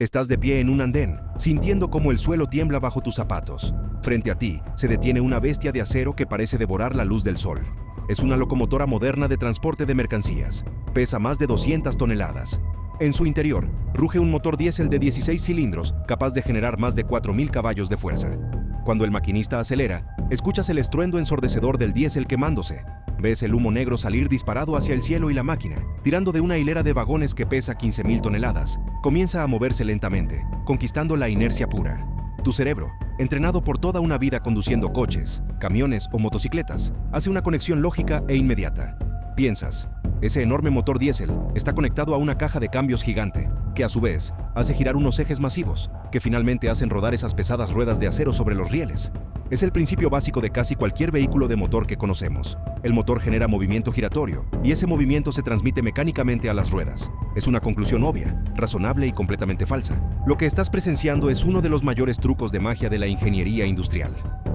Estás de pie en un andén, sintiendo cómo el suelo tiembla bajo tus zapatos. Frente a ti, se detiene una bestia de acero que parece devorar la luz del sol. Es una locomotora moderna de transporte de mercancías. Pesa más de 200 toneladas. En su interior, ruge un motor diésel de 16 cilindros, capaz de generar más de 4.000 caballos de fuerza. Cuando el maquinista acelera, escuchas el estruendo ensordecedor del diésel quemándose. Ves el humo negro salir disparado hacia el cielo y la máquina, tirando de una hilera de vagones que pesa 15.000 toneladas, comienza a moverse lentamente, conquistando la inercia pura. Tu cerebro, entrenado por toda una vida conduciendo coches, camiones o motocicletas, hace una conexión lógica e inmediata. Piensas, ese enorme motor diésel está conectado a una caja de cambios gigante, que a su vez hace girar unos ejes masivos, que finalmente hacen rodar esas pesadas ruedas de acero sobre los rieles. Es el principio básico de casi cualquier vehículo de motor que conocemos. El motor genera movimiento giratorio, y ese movimiento se transmite mecánicamente a las ruedas. Es una conclusión obvia, razonable y completamente falsa. Lo que estás presenciando es uno de los mayores trucos de magia de la ingeniería industrial.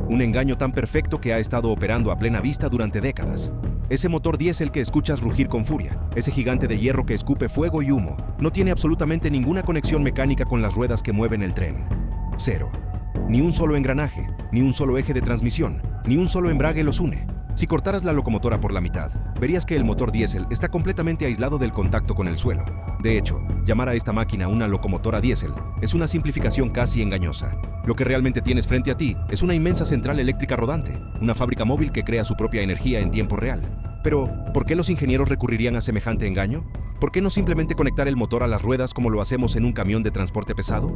Un engaño tan perfecto que ha estado operando a plena vista durante décadas. Ese motor diésel que escuchas rugir con furia, ese gigante de hierro que escupe fuego y humo, no tiene absolutamente ninguna conexión mecánica con las ruedas que mueven el tren. Cero. Ni un solo engranaje, ni un solo eje de transmisión, ni un solo embrague los une. Si cortaras la locomotora por la mitad, verías que el motor diésel está completamente aislado del contacto con el suelo. De hecho, llamar a esta máquina una locomotora diésel es una simplificación casi engañosa. Lo que realmente tienes frente a ti es una inmensa central eléctrica rodante, una fábrica móvil que crea su propia energía en tiempo real. Pero, ¿por qué los ingenieros recurrirían a semejante engaño? ¿Por qué no simplemente conectar el motor a las ruedas como lo hacemos en un camión de transporte pesado?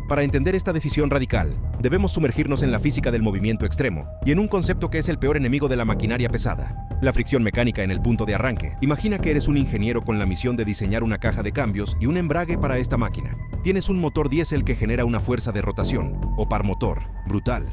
Para entender esta decisión radical, debemos sumergirnos en la física del movimiento extremo y en un concepto que es el peor enemigo de la maquinaria pesada: la fricción mecánica en el punto de arranque. Imagina que eres un ingeniero con la misión de diseñar una caja de cambios y un embrague para esta máquina. Tienes un motor diésel que genera una fuerza de rotación, o par motor, brutal.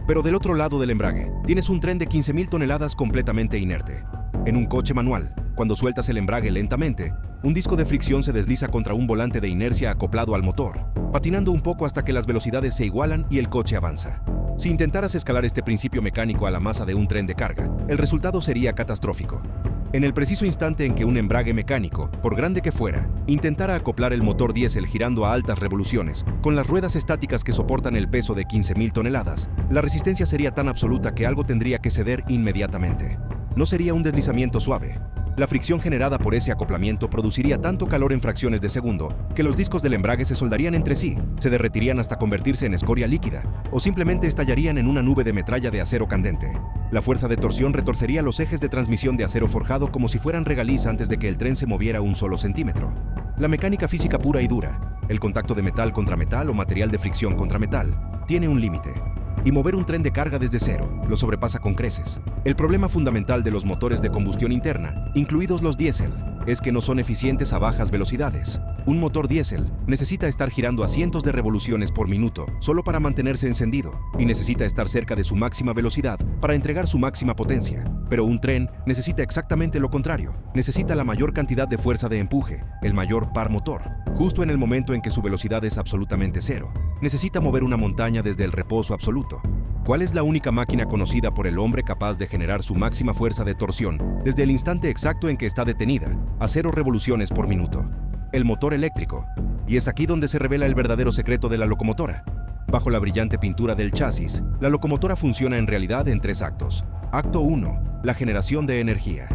Pero del otro lado del embrague, tienes un tren de 15.000 toneladas completamente inerte. En un coche manual, cuando sueltas el embrague lentamente, un disco de fricción se desliza contra un volante de inercia acoplado al motor, patinando un poco hasta que las velocidades se igualan y el coche avanza. Si intentaras escalar este principio mecánico a la masa de un tren de carga, el resultado sería catastrófico. En el preciso instante en que un embrague mecánico, por grande que fuera, intentara acoplar el motor diésel girando a altas revoluciones, con las ruedas estáticas que soportan el peso de 15.000 toneladas, la resistencia sería tan absoluta que algo tendría que ceder inmediatamente. No sería un deslizamiento suave. La fricción generada por ese acoplamiento produciría tanto calor en fracciones de segundo que los discos del embrague se soldarían entre sí, se derretirían hasta convertirse en escoria líquida, o simplemente estallarían en una nube de metralla de acero candente. La fuerza de torsión retorcería los ejes de transmisión de acero forjado como si fueran regaliz antes de que el tren se moviera un solo centímetro. La mecánica física pura y dura, el contacto de metal contra metal o material de fricción contra metal, tiene un límite. Y mover un tren de carga desde cero lo sobrepasa con creces. El problema fundamental de los motores de combustión interna, incluidos los diésel, es que no son eficientes a bajas velocidades. Un motor diésel necesita estar girando a cientos de revoluciones por minuto solo para mantenerse encendido, y necesita estar cerca de su máxima velocidad para entregar su máxima potencia. Pero un tren necesita exactamente lo contrario. Necesita la mayor cantidad de fuerza de empuje, el mayor par motor, justo en el momento en que su velocidad es absolutamente cero. Necesita mover una montaña desde el reposo absoluto. ¿Cuál es la única máquina conocida por el hombre capaz de generar su máxima fuerza de torsión desde el instante exacto en que está detenida, a 0 revoluciones por minuto? El motor eléctrico. Y es aquí donde se revela el verdadero secreto de la locomotora. Bajo la brillante pintura del chasis, la locomotora funciona en realidad en 3 actos. Acto 1. La generación de energía.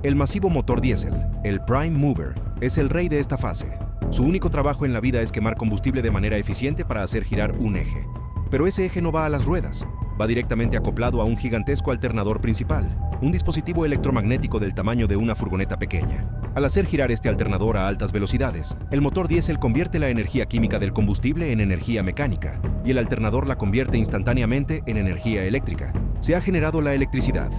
El masivo motor diésel, el prime mover, es el rey de esta fase. Su único trabajo en la vida es quemar combustible de manera eficiente para hacer girar un eje. Pero ese eje no va a las ruedas, va directamente acoplado a un gigantesco alternador principal, un dispositivo electromagnético del tamaño de una furgoneta pequeña. Al hacer girar este alternador a altas velocidades, el motor diésel convierte la energía química del combustible en energía mecánica, y el alternador la convierte instantáneamente en energía eléctrica. Se ha generado la electricidad.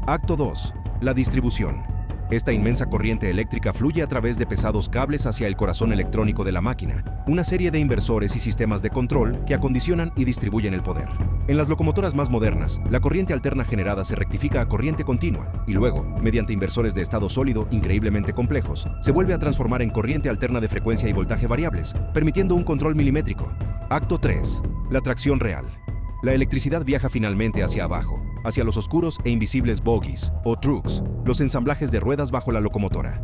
Acto 2. La distribución. Esta inmensa corriente eléctrica fluye a través de pesados cables hacia el corazón electrónico de la máquina, una serie de inversores y sistemas de control que acondicionan y distribuyen el poder. En las locomotoras más modernas, la corriente alterna generada se rectifica a corriente continua y luego, mediante inversores de estado sólido increíblemente complejos, se vuelve a transformar en corriente alterna de frecuencia y voltaje variables, permitiendo un control milimétrico. Acto 3. La tracción real. La electricidad viaja finalmente hacia abajo, hacia los oscuros e invisibles bogies, o trucks, los ensamblajes de ruedas bajo la locomotora.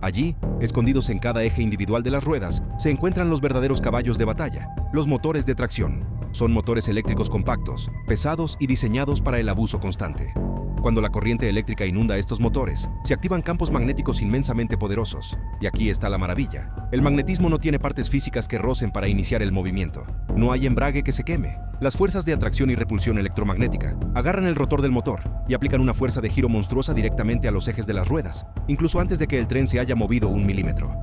Allí, escondidos en cada eje individual de las ruedas, se encuentran los verdaderos caballos de batalla, los motores de tracción. Son motores eléctricos compactos, pesados y diseñados para el abuso constante. Cuando la corriente eléctrica inunda estos motores, se activan campos magnéticos inmensamente poderosos. Y aquí está la maravilla. El magnetismo no tiene partes físicas que rocen para iniciar el movimiento. No hay embrague que se queme. Las fuerzas de atracción y repulsión electromagnética agarran el rotor del motor y aplican una fuerza de giro monstruosa directamente a los ejes de las ruedas, incluso antes de que el tren se haya movido 1 milímetro.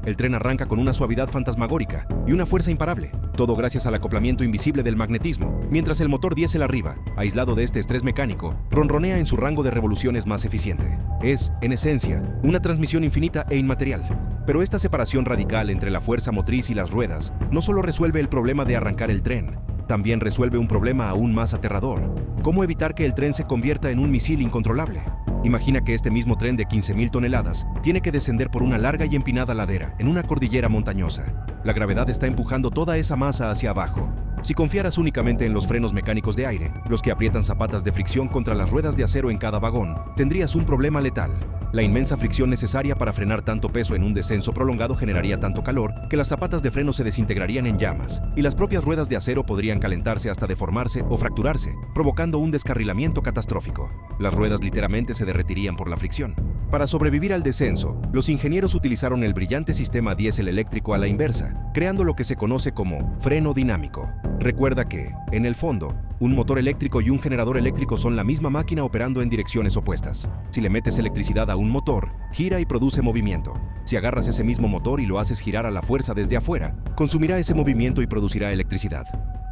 El tren arranca con una suavidad fantasmagórica y una fuerza imparable, todo gracias al acoplamiento invisible del magnetismo, mientras el motor diésel arriba, aislado de este estrés mecánico, ronronea en su rango de revoluciones más eficiente. Es, en esencia, una transmisión infinita e inmaterial. Pero esta separación radical entre la fuerza motriz y las ruedas no solo resuelve el problema de arrancar el tren, también resuelve un problema aún más aterrador: ¿cómo evitar que el tren se convierta en un misil incontrolable? Imagina que este mismo tren de 15.000 toneladas tiene que descender por una larga y empinada ladera en una cordillera montañosa. La gravedad está empujando toda esa masa hacia abajo. Si confiaras únicamente en los frenos mecánicos de aire, los que aprietan zapatas de fricción contra las ruedas de acero en cada vagón, tendrías un problema letal. La inmensa fricción necesaria para frenar tanto peso en un descenso prolongado generaría tanto calor que las zapatas de freno se desintegrarían en llamas, y las propias ruedas de acero podrían calentarse hasta deformarse o fracturarse, provocando un descarrilamiento catastrófico. Las ruedas literalmente se derretirían por la fricción. Para sobrevivir al descenso, los ingenieros utilizaron el brillante sistema diésel eléctrico a la inversa, creando lo que se conoce como freno dinámico. Recuerda que, en el fondo, un motor eléctrico y un generador eléctrico son la misma máquina operando en direcciones opuestas. Si le metes electricidad a un motor, gira y produce movimiento. Si agarras ese mismo motor y lo haces girar a la fuerza desde afuera, consumirá ese movimiento y producirá electricidad.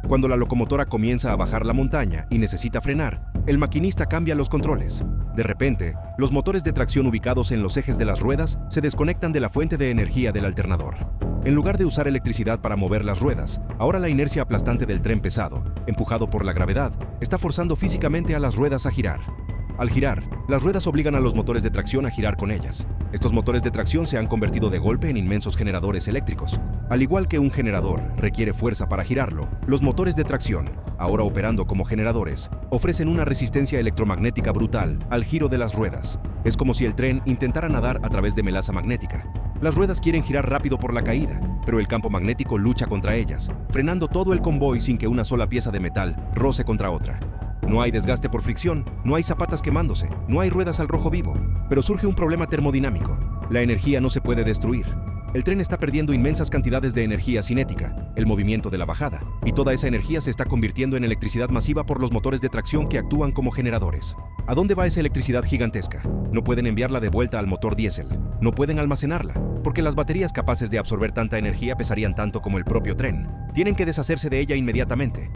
Cuando la locomotora comienza a bajar la montaña y necesita frenar, el maquinista cambia los controles. De repente, los motores de tracción ubicados en los ejes de las ruedas se desconectan de la fuente de energía del alternador. En lugar de usar electricidad para mover las ruedas, ahora la inercia aplastante del tren pesado, empujado por la gravedad, está forzando físicamente a las ruedas a girar. Al girar, las ruedas obligan a los motores de tracción a girar con ellas. Estos motores de tracción se han convertido de golpe en inmensos generadores eléctricos. Al igual que un generador requiere fuerza para girarlo, los motores de tracción, ahora operando como generadores, ofrecen una resistencia electromagnética brutal al giro de las ruedas. Es como si el tren intentara nadar a través de melaza magnética. Las ruedas quieren girar rápido por la caída, pero el campo magnético lucha contra ellas, frenando todo el convoy sin que una sola pieza de metal roce contra otra. No hay desgaste por fricción, no hay zapatas quemándose, no hay ruedas al rojo vivo, pero surge un problema termodinámico. La energía no se puede destruir. El tren está perdiendo inmensas cantidades de energía cinética, el movimiento de la bajada, y toda esa energía se está convirtiendo en electricidad masiva por los motores de tracción que actúan como generadores. ¿A dónde va esa electricidad gigantesca? No pueden enviarla de vuelta al motor diésel, no pueden almacenarla, porque las baterías capaces de absorber tanta energía pesarían tanto como el propio tren. Tienen que deshacerse de ella inmediatamente.